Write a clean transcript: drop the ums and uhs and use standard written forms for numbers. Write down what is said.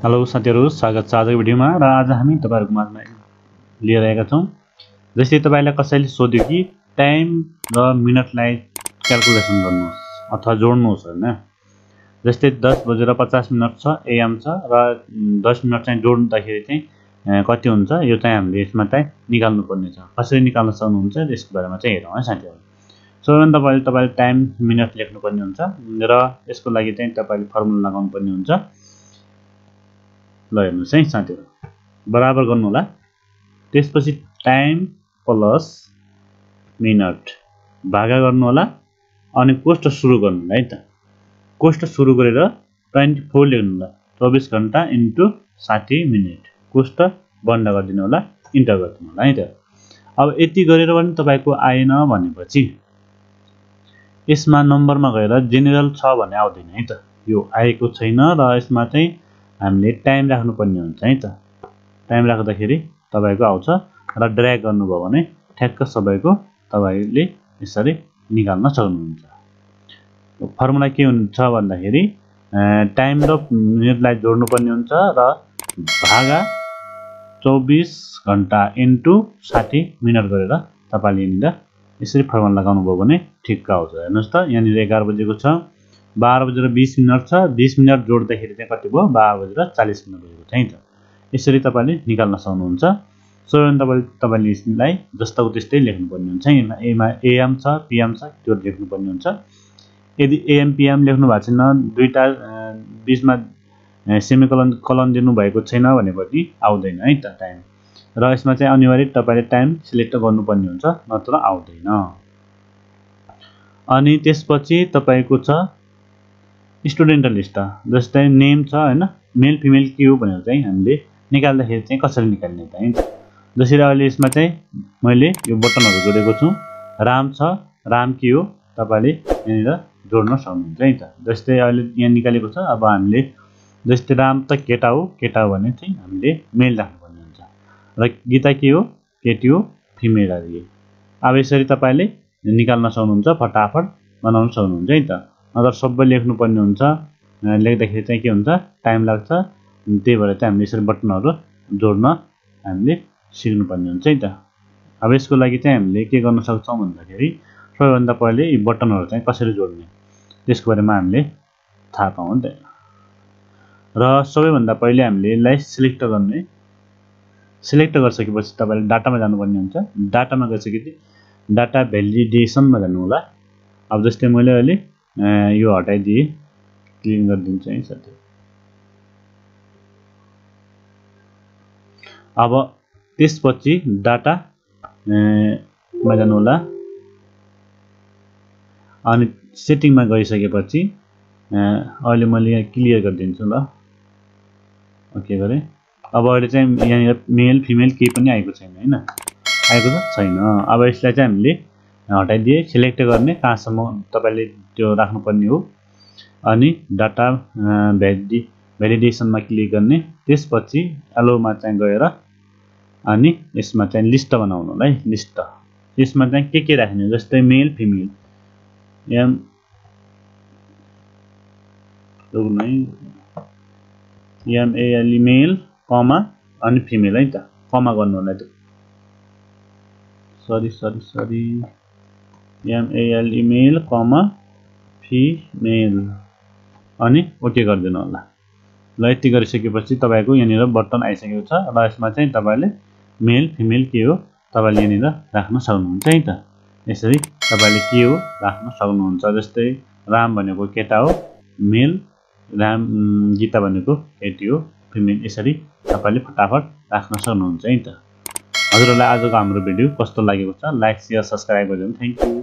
Hello साथीहरु, स्वागत छ आजको भिडियोमा। र आज हामी तपाईहरुको माझमा लिएर आएका छौं। जस्तै तपाईलाई कसैले सोध्यो कि टाइम र मिनेटलाई क्याल्कुलेसन गर्नुहोस् अथवा जोड्नुहोस् हैन। जस्तै 10:50 छ एएम छ र 10 मिनेट चाहिँ जोड्दाखेरि चाहिँ कति हुन्छ, यो चाहिँ हामीले यसमा चाहिँ निकाल्नु पर्ने छ। कसरी निकाल्न सक्नुहुन्छ यसको बारेमा चाहिँ हेरौँ है साथीहरु। सबैभन्दा पहिले तपाईले टाइम मिनेट लेख्नु पर्ने हुन्छ र यसको लागि चाहिँ तपाईले फर्मुला लगाउनु पर्ने हुन्छ। ल हेर्नुस् है साथीहरु, बराबर गर्नु होला। त्यसपछि टाइम प्लस मिनेट भागा गर्नु होला अनि कोष्ठ सुरु गर्नु होला है त। कोष्ठ सुरु गरेर 24 लेख्नु होला। 24 घण्टा इन्टु 60 मिनेट कोष्ठ बन्द गरिदिनु होला, इन्टर गरिदिनु होला है त। अब यति गरेर पनि तपाईको आएन भनेपछि यसमा नम्बरमा गएर जेनेरल छ भने आउँदैन है त। यो आएको छैन र यसमा चाहिँ हामीले टाइम राख्नु पर्ने हुन्छ है त। टाइम राख्दाखेरि तपाईको आउँछ र ड्र्याग गर्नुभयो भने ठ्याक्क सबैको तपाईले यसरी निकाल्न सक्नुहुन्छ। फर्मुला के हुन्छ भन्दाखेरि टाइम र मिनेटलाई जोड्नु पर्ने हुन्छ र भागा 24 घण्टा इन्टु 60 मिनेट गरेर तपाईले यहाँनिर यसरी फर्मुला लगाउनु भयो भने ठिक्क आउँछ। हेर्नुस् त, यहाँनिर 11 बजेको छ, 12:20 छ, 20 मिनेट जोड्दाखेरि चाहिँ कति भयो, 12:40 भएको छ है त। यसरी तपाईले निकाल्न सक्नुहुन्छ। सबैभन्दा पहिले तपाईले यसलाई जस्तोको त्यस्तै लेख्नु पर्ने हुन्छ। एमा एएम छ, पीएम छ, त्यो लेख्नु पर्ने हुन्छ। यदि एएम पीएम लेख्नु भएको छैन, दुईटा बीचमा सेमिकोलन दिनु भएको छैन भनेपछि आउँदैन है त टाइम। र यसमा चाहिँ अनिवार्य तपाईले टाइम सिलेक्ट गर्नुपर्ने हुन्छ, नत्र आउँदैन। अनि त्यसपछि तपाईको छ स्टुडेन्ट लिस्ट। जस्तै नेम छ हैन, मेल फिमेल के हो भनेर चाहिँ हामीले निकाल्दाखेरि चाहिँ कसरी निकाल्ने त है त। जसरी अहिले यसमा चाहिँ मैले यो बटनहरु जोडेको छु। राम छ, राम के हो तपाईले यहाँनिर जोड्न सक्नुहुन्छ है त। जस्तै अहिले यहाँ निकालेको छ। अब हामीले जस्तै राम त केटा हो भने चाहिँ हामीले मेल राख्नु पर्ने हुन्छ र गीता के हो, केटी हो, फिमेल आदि। अब यसरी तपाईले निकाल्न सक्नुहुन्छ, फटाफट बनाउन सक्नुहुन्छ है त। अगर सबै लेख्नु पर्ने हुन्छ, लेख्दाखेरि चाहिँ के हुन्छ, टाइम लाग्छ। त्यही भएर चाहिँ हामीले यसरी बटनहरु जोड्न हामीले सिक्नु पर्ने हुन्छ है त। अब यसको लागि चाहिँ हामीले के गर्न सक्छौं भन्दाखेरि सबैभन्दा पहिले यी बटनहरु चाहिँ कसरी जोड्ने त्यसको बारेमा हामीले थाहा पाउँ त। र सबैभन्दा पहिले हामीले यसलाई सिलेक्ट गर्ने। सिलेक्ट गरिसकेपछि तपाईले डाटामा जानुपर्ने हुन्छ। डाटामा गइसकेपछि डाटा भ्यालिडेसनमा जानु होला। अब जस्तै मैले अहिले यो हटाइदिए, क्लिन गरिदिन्छु है साथी। अब त्यसपछि डाटा मा जानु होला अनि सेटिङमा गइसकेपछि अहिले मैले यहाँ क्लियर गरिदिन्छु ल। ओके गरे। अब अहिले चाहिँ यहाँ मेल फिमेल केही पनि आएको छैन हैन, आएको छैन। अब यसलाई चाहिँ हामीले हटाइदिए, सिलेक्ट गर्ने कहाँसम्म तपाईले त्यो राख्नु पर्ने हो अनि डाटा भ्यालिडेसनमा क्लिक गर्ने। त्यसपछि एलोमा चाहिँ गएर अनि यसमा चाहिँ लिस्ट बनाउनु होला है। लिस्ट यसमा चाहिँ के राख्ने, जस्तै मेल फिमेल एम एल मेल कमा अनि फिमेल है त, कमा गर्नु होला त। सरी एल मेल कमा फिमेल अनि ओके गरिदिनु होला। ल यति गरिसकेपछि तपाईको यहाँनिर बटन आइसकेको छ र यसमा चाहिँ तपाईले मेल फिमेल के हो तपाईले यहाँनिर राख्न सक्नुहुन्छ है त। यसरी तपाईले के हो राख्न सक्नुहुन्छ। जस्तै राम भनेको केटा हो, मेल, राम गीता भनेको केटी हो, फिमेल। यसरी तपाईले फटाफट राख्न सक्नुहुन्छ है त। हजुरहरुलाई आजको हाम्रो भिडियो कस्तो लागेको छ लाइक शेयर सब्स्क्राइब गरिदिनु। Thank you.